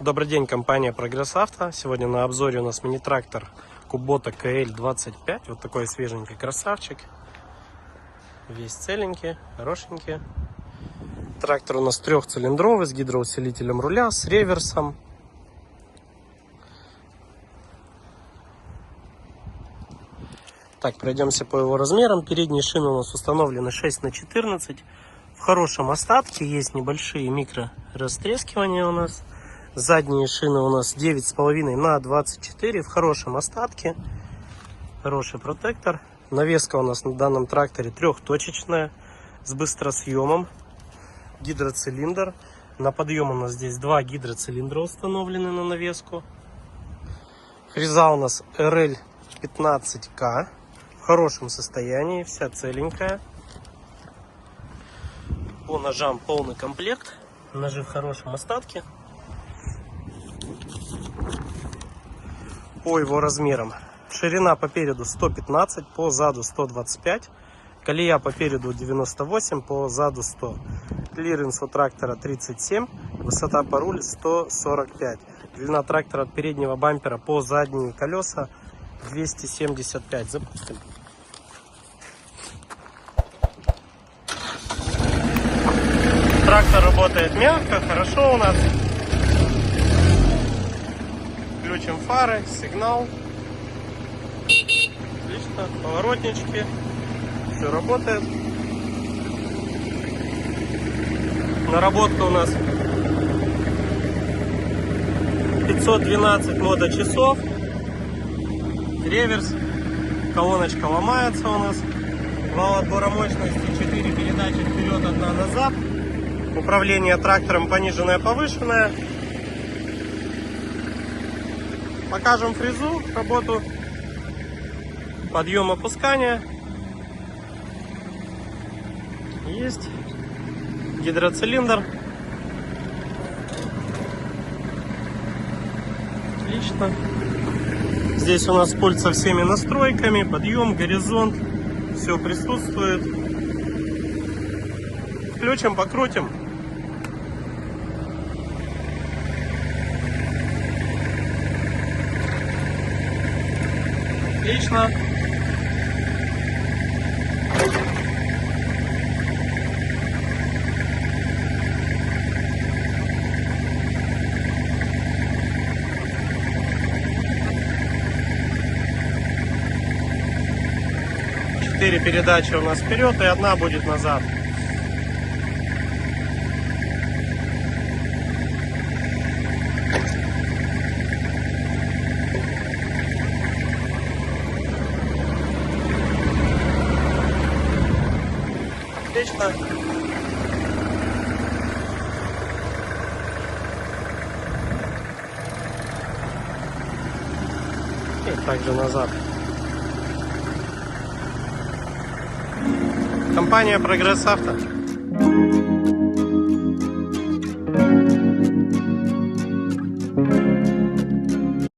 Добрый день, компания Прогресс Авто. Сегодня на обзоре у нас мини-трактор Kubota KL25. Вот такой свеженький красавчик. Весь целенький, хорошенький. Трактор у нас трехцилиндровый, с гидроусилителем руля, с реверсом. Так, пройдемся по его размерам. Передние шины у нас установлены 6х14. В хорошем остатке, есть небольшие микро растрескивания у нас. Задние шины у нас 9,5 на 24 в хорошем остатке. Хороший протектор. Навеска у нас на данном тракторе трехточечная с быстросъемом. Гидроцилиндр. На подъем у нас здесь два гидроцилиндра установлены на навеску. Фреза у нас RL15K в хорошем состоянии, вся целенькая. По ножам полный комплект. Ножи в хорошем остатке. По его размерам: ширина по переду 115, по заду 125, колея по переду 98, по заду 100, клиренс у трактора 37, высота по рулю 145, длина трактора от переднего бампера по задние колеса 275. Запустим. Трактор работает мягко, хорошо у нас. Включим фары, сигнал. Отлично. Поворотнички. Все работает. Наработка у нас 512 моточасов. Реверс. Колоночка ломается у нас. Вал отбора мощности 4 передачи вперед, 1 назад. Управление трактором пониженное, повышенное. Покажем фрезу, работу, подъем, опускания. Есть гидроцилиндр. Отлично. Здесь у нас пульт со всеми настройками, подъем, горизонт, все присутствует. Включим, покрутим. Отлично. Четыре передачи у нас вперед и 1 будет назад. Отлично. И также назад. Компания Прогресс Авто.